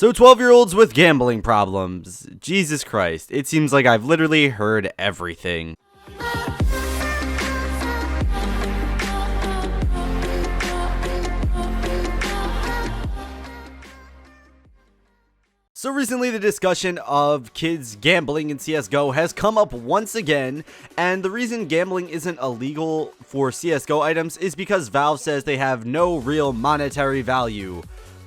So 12-year-olds with gambling problems. Jesus Christ, it seems like I've literally heard everything. So recently the discussion of kids gambling in CSGO has come up once again, and the reason gambling isn't illegal for CSGO items is because Valve says they have no real monetary value.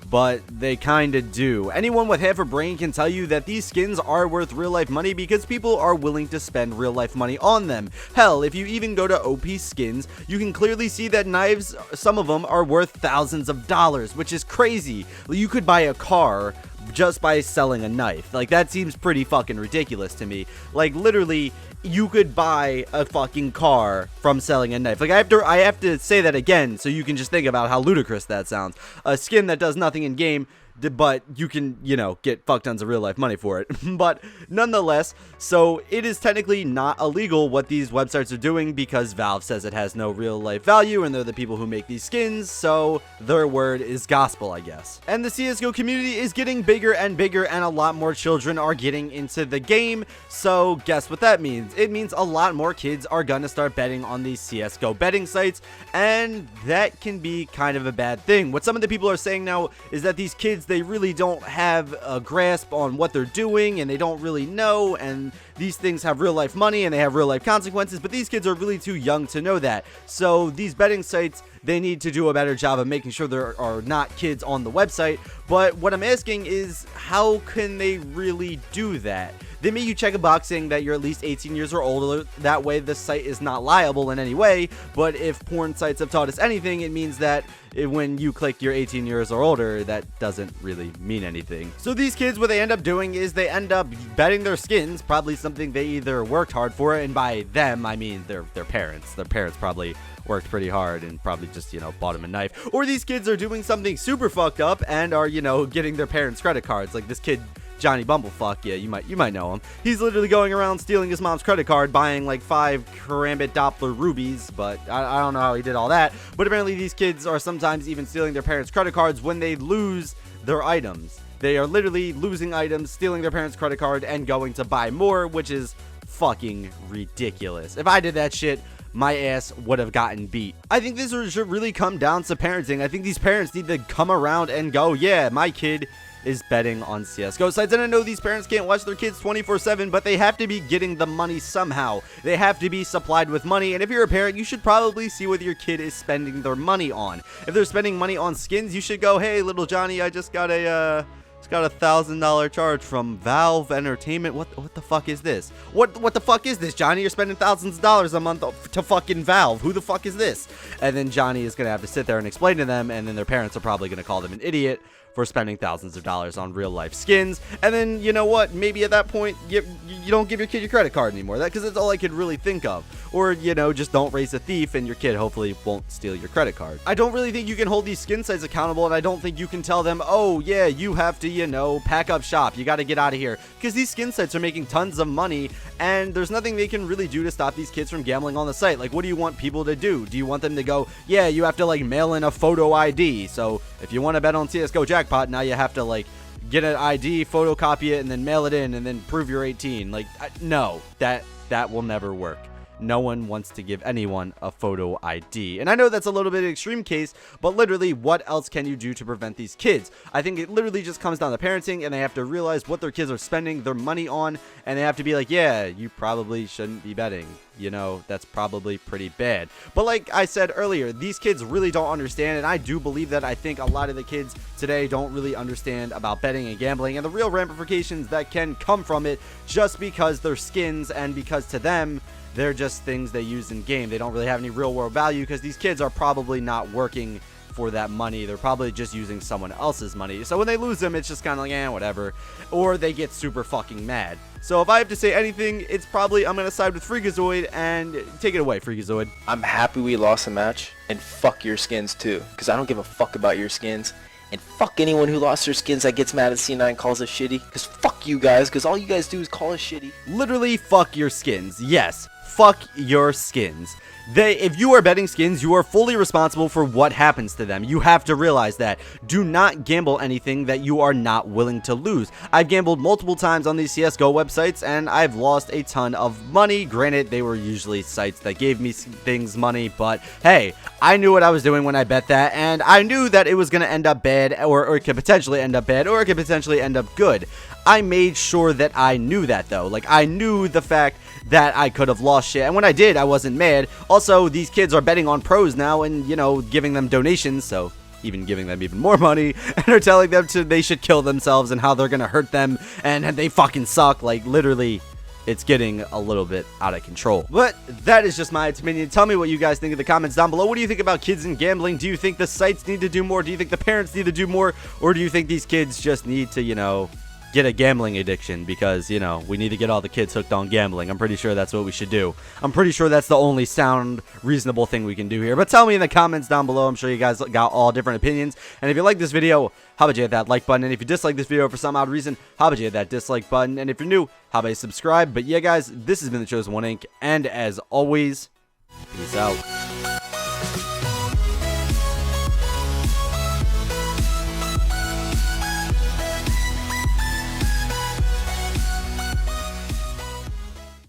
But they kinda do. Anyone with half a brain can tell you that these skins are worth real life money because people are willing to spend real life money on them. Hell, if you even go to OP skins, you can clearly see that knives, some of them are worth thousands of dollars, which is crazy. You could buy a car just by selling a knife. Like, that seems pretty fucking ridiculous to me. Like, literally, you could buy a fucking car from selling a knife. Like, I have to say that again so you can just think about how ludicrous that sounds. A skin that does nothing in game, but you can, get fuck tons of real life money for it. But nonetheless, so it is technically not illegal what these websites are doing because Valve says it has no real life value and they're the people who make these skins, so their word is gospel, I guess. And the CSGO community is getting bigger and bigger and a lot more children are getting into the game, so guess what that means? It means a lot more kids are gonna start betting on these CSGO betting sites, and that can be kind of a bad thing. What some of the people are saying now is that these kids, they really don't have a grasp on what they're doing and they don't really know, and these things have real life money and they have real life consequences, but these kids are really too young to know that. So these betting sites, they need to do a better job of making sure there are not kids on the website. But what I'm asking is, how can they really do that? They make you check a box saying that you're at least 18 years or older. That way the site is not liable in any way. But if porn sites have taught us anything, it means that when you click you're 18 years or older, that doesn't really mean anything. So these kids, what they end up doing is they end up betting their skins, probably something they either worked hard for, and by them I mean their parents. Their parents probably worked pretty hard and probably just, bought them a knife. Or these kids are doing something super fucked up and are, getting their parents' credit cards. Like this kid, Johnny BubmleFuck, yeah, you might know him. He's literally going around stealing his mom's credit card, buying like 5 Karambit Doppler rubies, but I don't know how he did all that. But apparently these kids are sometimes even stealing their parents' credit cards when they lose their items. They are literally losing items, stealing their parents' credit card, and going to buy more, which is fucking ridiculous. If I did that shit, my ass would have gotten beat. I think this should really come down to parenting. I think these parents need to come around and go, yeah, my kid is betting on CSGO sites. And I know these parents can't watch their kids 24/7, but they have to be getting the money somehow. They have to be supplied with money, and if you're a parent, you should probably see what your kid is spending their money on. If they're spending money on skins, you should go, hey, little Johnny, I just got a $1,000 charge from Valve Entertainment. What the fuck is this? What the fuck is this, Johnny? You're spending thousands of dollars a month to fucking Valve. Who the fuck is this? And then Johnny is gonna have to sit there and explain to them, and then their parents are probably gonna call them an idiot for spending thousands of dollars on real life skins. And then, you know what, maybe at that point you don't give your kid your credit card anymore, because that's all I could really think of. Or, just don't raise a thief and your kid hopefully won't steal your credit card. I don't really think you can hold these skin sites accountable, and I don't think you can tell them, oh yeah, you have to, pack up shop, you got to get out of here, because these skin sites are making tons of money and there's nothing they can really do to stop these kids from gambling on the site. Like, what do you want people to do? Do you want them to go, yeah, you have to like mail in a photo ID, so if you want to bet on CSGO jackpot, now you have to like get an ID, photocopy it, and then mail it in, and then prove you're 18. Like, no, that will never work. No one wants to give anyone a photo ID. And I know that's a little bit of an extreme case, but literally, what else can you do to prevent these kids? I think it literally just comes down to parenting, and they have to realize what their kids are spending their money on, and they have to be like, yeah, you probably shouldn't be betting. That's probably pretty bad. But like I said earlier, these kids really don't understand, and I do believe that. I think a lot of the kids today don't really understand about betting and gambling and the real ramifications that can come from it, just because they're skins and because to them, they're just things they use in game. They don't really have any real world value because these kids are probably not working for that money. They're probably just using someone else's money. So when they lose them, it's just kind of like, whatever. Or they get super fucking mad. So if I have to say anything, it's probably I'm going to side with Freakazoid, and take it away, Freakazoid. I'm happy we lost a match, and fuck your skins too, because I don't give a fuck about your skins. And fuck anyone who lost their skins that gets mad at C9 and calls us shitty. Because fuck you guys, because all you guys do is call us shitty. Literally, fuck your skins. Yes, fuck your skins. If you are betting skins, you are fully responsible for what happens to them. You have to realize that. Do not gamble anything that you are not willing to lose. I've gambled multiple times on these CSGO websites, and I've lost a ton of money. Granted, they were usually sites that gave me things money, but hey, I knew what I was doing when I bet that, and I knew that it was going to end up bad, or it could potentially end up bad, or it could potentially end up good. I made sure that I knew that, though. Like, I knew the fact that I could have lost shit, and when I did, I wasn't mad. Also, these kids are betting on pros now and, you know, giving them donations, so even giving them even more money, and are telling them they should kill themselves and how they're gonna hurt them, and they fucking suck. Like, literally, it's getting a little bit out of control. But that is just my opinion. Tell me what you guys think in the comments down below. What do you think about kids and gambling? Do you think the sites need to do more? Do you think the parents need to do more? Or do you think these kids just need to, you know, get a gambling addiction, because, you know, we need to get all the kids hooked on gambling? I'm pretty sure that's what we should do. I'm pretty sure that's the only sound, reasonable thing we can do here. But tell me in the comments down below. I'm sure you guys got all different opinions. And if you like this video, how about you hit that like button? And if you dislike this video for some odd reason, how about you hit that dislike button? And if you're new, how about you subscribe? But yeah, guys, this has been the Chosen One Inc. And as always, peace out.